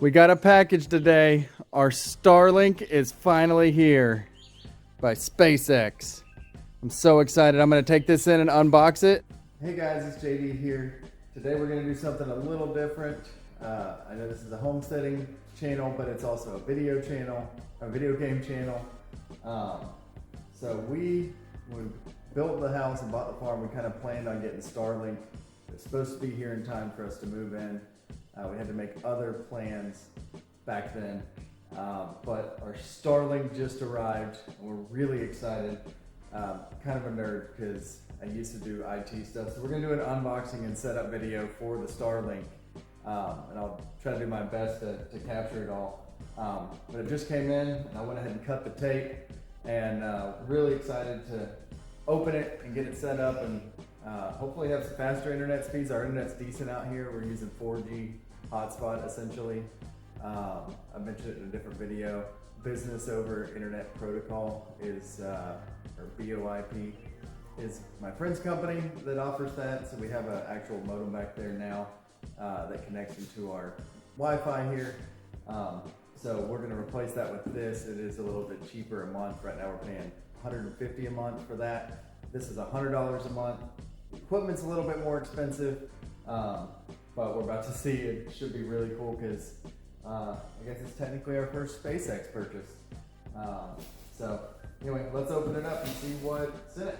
We got a package today. Our Starlink is finally here by SpaceX. I'm so excited. I'm going to take this in and unbox it. Hey guys, it's JD here. Today we're going to do something a little different. I know this is a homesteading channel, but it's also a video channel, a video game channel. So when we built the house and bought the farm, we kind of planned on getting Starlink. It's supposed to be here in time for us to move in. We had to make other plans back then, but our Starlink just arrived and we're really excited. Kind of a nerd because I used to do IT stuff. So we're gonna do an unboxing and setup video for the Starlink, and I'll try to do my best to capture it all. But it just came in and I went ahead and cut the tape, and really excited to open it and get it set up and hopefully have some faster internet speeds. Our internet's decent out here. We're using 4G hotspot essentially. I mentioned it in a different video. Business over internet protocol is, or VoIP, is my friend's company that offers that. So we have an actual modem back there now that connects into our Wi-Fi here. So we're gonna replace that with this. It is a little bit cheaper a month. Right now we're paying $150 a month for that. This is $100 a month. Equipment's a little bit more expensive, but we're about to see. It should be really cool because I guess it's technically our first SpaceX purchase. So anyway, let's open it up and see what's in it.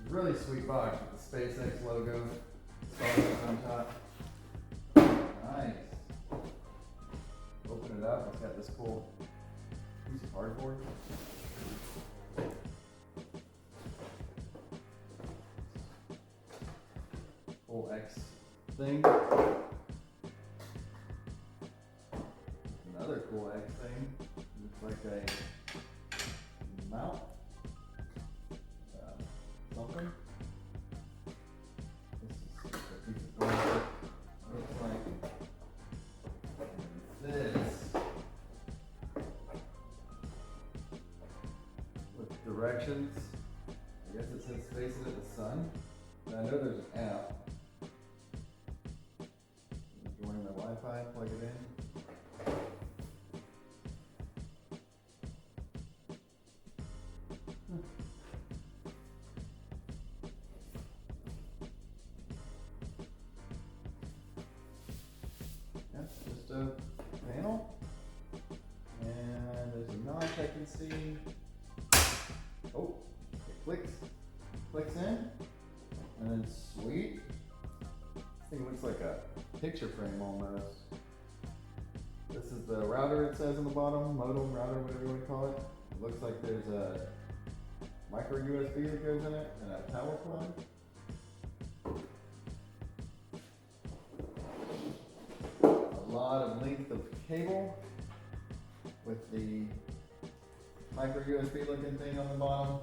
Really sweet box with the SpaceX logo, Starlink on top. Nice. Open it up. It's got this cool piece of cardboard. Full X thing. Another cool X thing. Looks like a mount. Something. This is a piece of cardboard. Looks like this. With directions. I guess it says face it at the sun. And I know there's an app. Join the Wi-Fi, plug it in. That's just a panel. And there's a notch I can see. Oh, it clicks in. And then sweet. This thing looks like a picture frame almost. This is the router, it says on the bottom, modem, router, whatever you want to call it. It looks like there's a micro USB that goes in it and a power plug. A lot of length of cable with the micro USB looking thing on the bottom.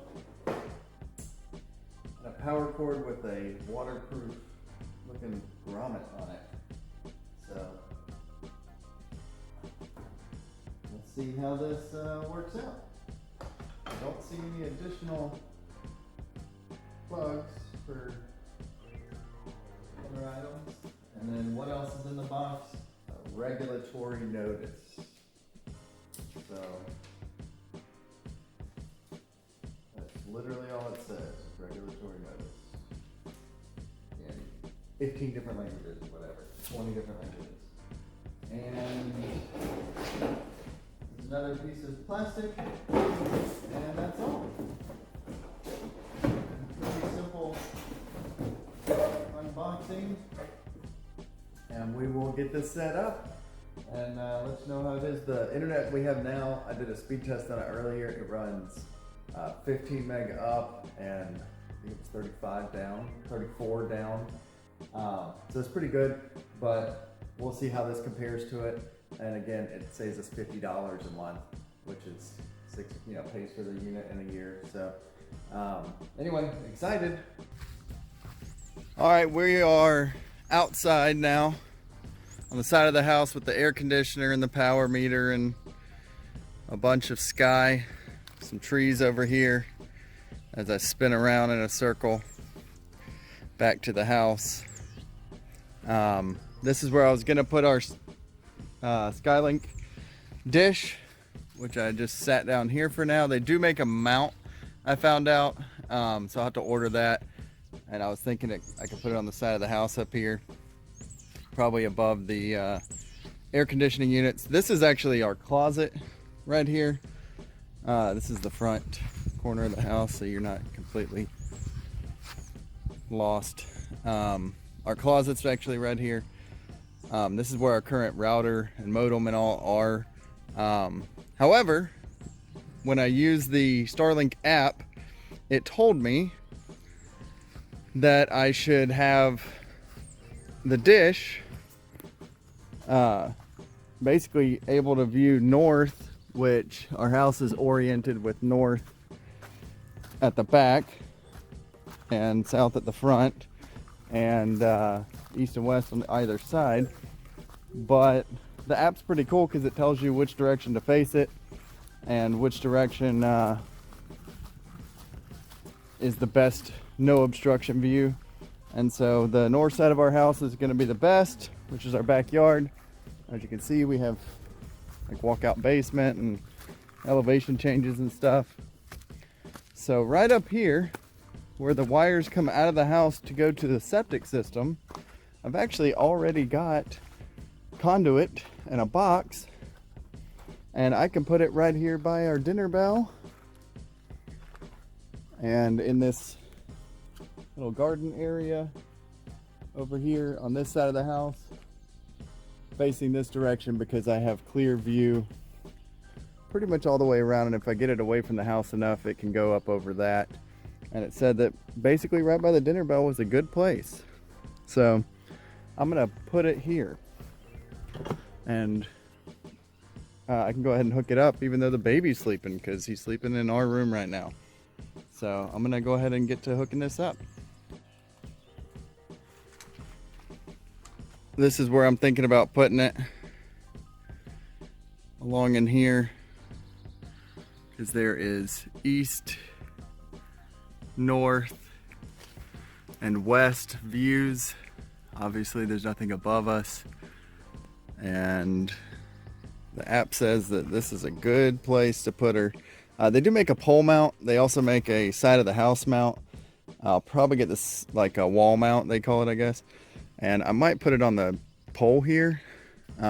And a power cord with a waterproof looking grommet on it. So let's see how this works out. I don't see any additional plugs for other items. And then what else is in the box? A regulatory notice. So that's literally all it says, regulatory notice. Yeah, 15 different languages, whatever, 20 different languages. And there's another piece of plastic, and that's all. Pretty simple unboxing. And we will get this set up and let you know how it is. The internet we have now, I did a speed test on it earlier. It runs 15 meg up and I think it's 35 down, 34 down. So it's pretty good, but we'll see how this compares to it. And again, it saves us $50 a month, which is pays for the unit in a year. So anyway, excited. All right, we are outside now on the side of the house with the air conditioner and the power meter and a bunch of sky, some trees over here as I spin around in a circle back to the house. This is where I was gonna put our Skylink dish, which I just sat down here for now. They do make a mount, I found out, so I'll have to order that. And I was thinking I could put it on the side of the house up here, probably above the air conditioning units. This is actually our closet right here. This is the front corner of the house, so you're not completely lost. Our closet's actually right here. This is where our current router and modem and all are. However, when I use the Starlink app, it told me that I should have the dish basically able to view north, which our house is oriented with north at the back and south at the front, and east and west on either side. But the app's pretty cool because it tells you which direction to face it and which direction is the best no obstruction view. And so the north side of our house is going to be the best, which is our backyard. As you can see, we have like walkout basement and elevation changes and stuff. So right up here where the wires come out of the house to go to the septic system, I've actually already got conduit and a box, and I can put it right here by our dinner bell and in this little garden area over here on this side of the house, facing this direction, because I have clear view pretty much all the way around, and if I get it away from the house enough, it can go up over that. And it said that basically right by the dinner bell was a good place, so I'm gonna put it here, and I can go ahead and hook it up even though the baby's sleeping, because he's sleeping in our room right now. So I'm gonna go ahead and get to hooking this up. This is where I'm thinking about putting it, along in here, because there is east, north, and west views. Obviously there's nothing above us, and the app says that this is a good place to put her. They do make a pole mount. They also make a side of the house mount. I'll probably get this like a wall mount, they call it, I guess. And I might put it on the pole here.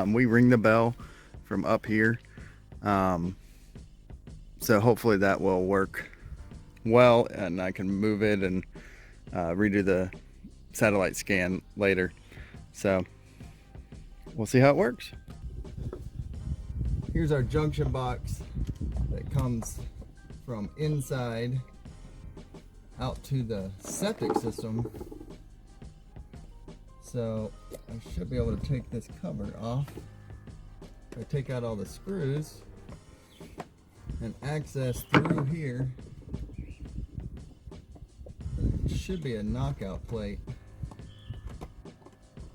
We ring the bell from up here. So hopefully that will work well, and I can move it and redo the satellite scan later. So we'll see how it works. Here's our junction box that comes from inside out to the septic system. So I should be able to take this cover off. I take out all the screws and access through here. It should be a knockout plate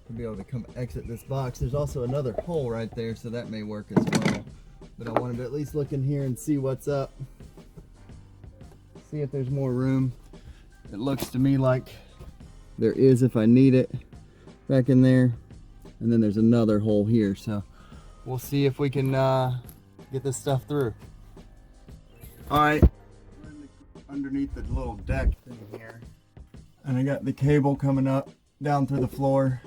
to be able to come exit this box. There's also another hole right there, so that may work as well. But I wanted to at least look in here and see what's up. See if there's more room. It looks to me like there is if I need it back in there. And then there's another hole here, so we'll see if we can get this stuff through. All right, we're underneath the little deck thing here, and I got the cable coming up down through the floor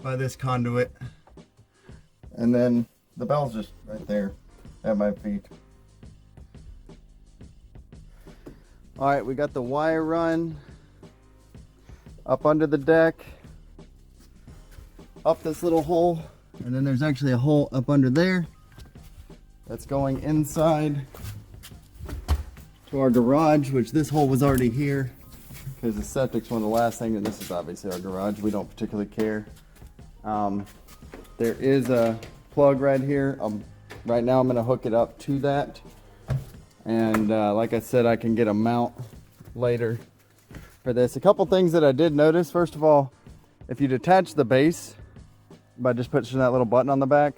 by this conduit, and then the bell's just right there at my feet. All right, we got the wire run up under the deck, up this little hole, and then there's actually a hole up under there that's going inside to our garage, which this hole was already here because the septic's one of the last things, and this is obviously our garage. We don't particularly care. There is a plug right here. Right now I'm going to hook it up to that, and like I said, I can get a mount later for this. A couple things that I did notice. First of all, if you detach the base by just pushing that little button on the back,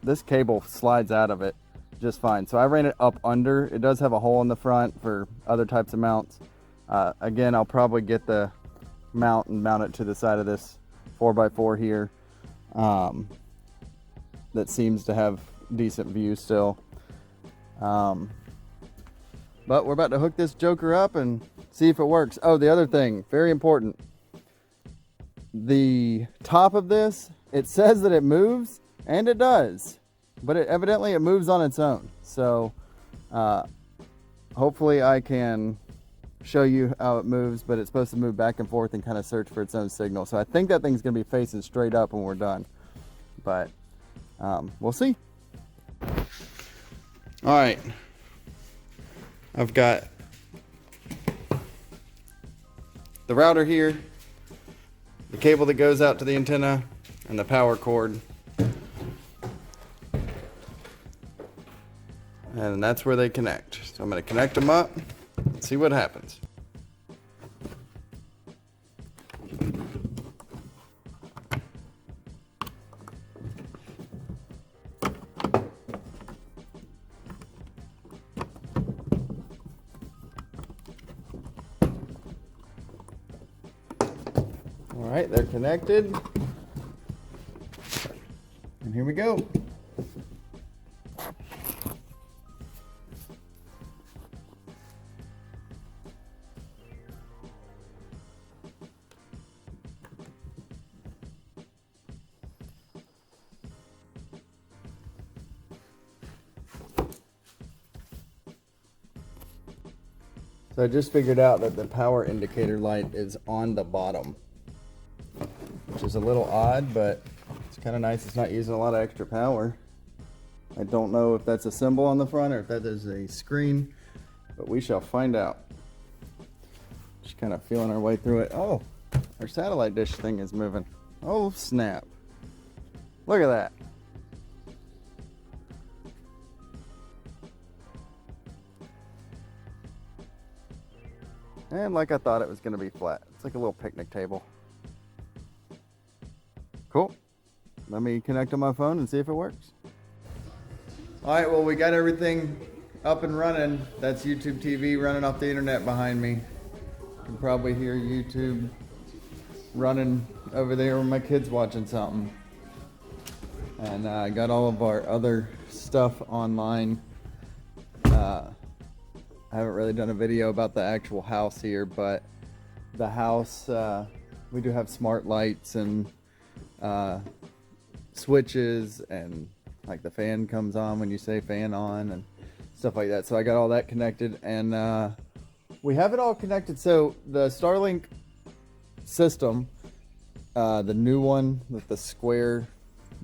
this cable slides out of it just fine. So I ran it up under. It does have a hole in the front for other types of mounts. Again, I'll probably get the mount and mount it to the side of this 4x4 here that seems to have decent view still. But we're about to hook this joker up and see if it works. Oh, the other thing, very important. The top of this, it says that it moves, and it does. But evidently it moves on its own. So hopefully I can show you how it moves, but it's supposed to move back and forth and kind of search for its own signal. So I think that thing's going to be facing straight up when we're done. But we'll see. All right. I've got the router here, the cable that goes out to the antenna, and the power cord. And that's where they connect. So I'm going to connect them up and see what happens. All right, they're connected. And here we go. So I just figured out that the power indicator light is on the bottom, which is a little odd, but it's kind of nice. It's not using a lot of extra power. I don't know if that's a symbol on the front or if that is a screen, but we shall find out. Just kind of feeling our way through it. Oh, our satellite dish thing is moving. Oh, snap. Look at that. And like I thought it was going to be flat. It's like a little picnic table. Cool. Let me connect on my phone and see if it works. All right, well, we got everything up and running. That's YouTube TV running off the internet behind me. You can probably hear YouTube running over there when my kid's watching something. And I got all of our other stuff online. I haven't really done a video about the actual house here, but the house, we do have smart lights and switches, and like the fan comes on when you say fan on and stuff like that. So I got all that connected, and we have it all connected. So the Starlink system, the new one with the square,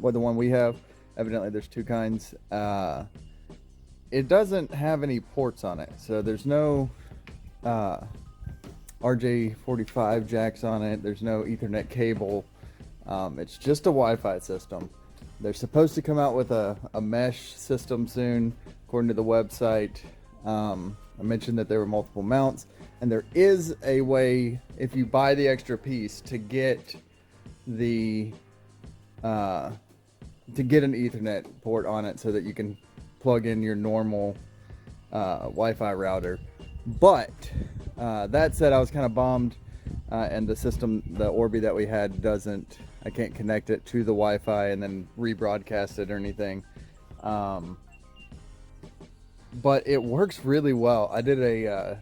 the one we have, evidently there's two kinds. It doesn't have any ports on it, so there's no RJ45 jacks on it. There's no Ethernet cable. It's just a Wi-Fi system. They're supposed to come out with a mesh system soon, according to the website. I mentioned that there were multiple mounts, and there is a way, if you buy the extra piece, to get the an Ethernet port on it so that you can plug in your normal Wi-Fi router. But that said, I was kind of bummed, and the system, the Orbi that we had, I can't connect it to the Wi-Fi and then rebroadcast it or anything. But it works really well. I did a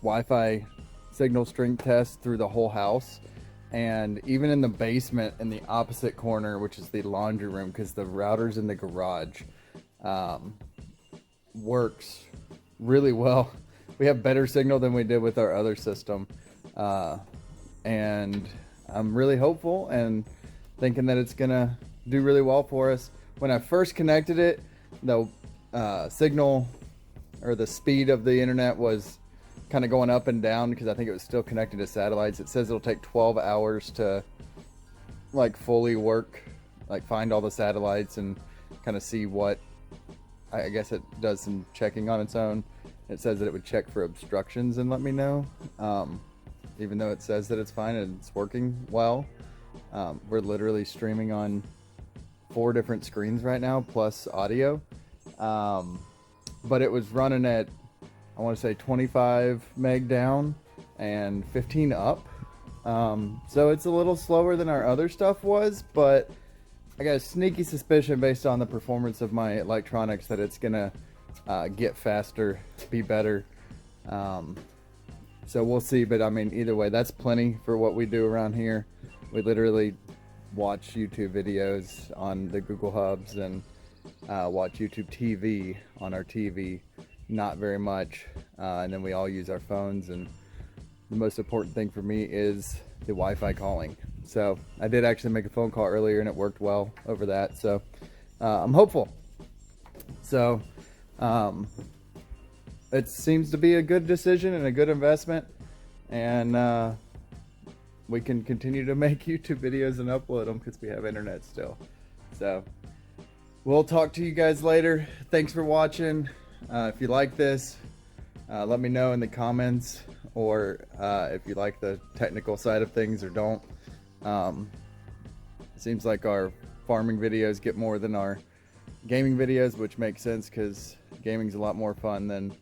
Wi-Fi signal strength test through the whole house, and even in the basement in the opposite corner, which is the laundry room, because the router's in the garage, works really well. We have better signal than we did with our other system, and I'm really hopeful and thinking that it's gonna do really well for us. When I first connected it, the signal or the speed of the internet was kind of going up and down because I think it was still connected to satellites. It says it'll take 12 hours to like fully work, like find all the satellites and kind of see what, I guess it does some checking on its own. It says that it would check for obstructions and let me know, even though it says that it's fine and it's working well. We're literally streaming on 4 different screens right now, plus audio. But it was running at, I want to say 25 meg down and 15 up. So it's a little slower than our other stuff was, but I got a sneaky suspicion based on the performance of my electronics that it's gonna get faster, be better. So we'll see, but I mean, either way, that's plenty for what we do around here. We literally watch YouTube videos on the Google Hubs and watch YouTube TV on our TV, not very much, and then we all use our phones, and the most important thing for me is the Wi-Fi calling. So I did actually make a phone call earlier and it worked well over that, so I'm hopeful. So it seems to be a good decision and a good investment, and we can continue to make YouTube videos and upload them because we have internet still. So we'll talk to you guys later. Thanks for watching. If you like this, let me know in the comments, or if you like the technical side of things or don't. It seems like our farming videos get more than our gaming videos, which makes sense because gaming's a lot more fun than,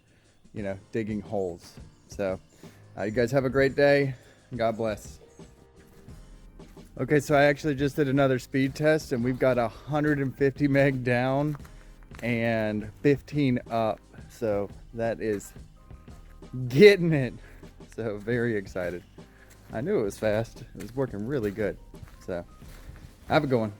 you know, digging holes. So you guys have a great day. God bless. Okay, so I actually just did another speed test and we've got 150 meg down and 15 up. So that is getting it. So very excited. I knew it was fast. It was working really good. So have a good one.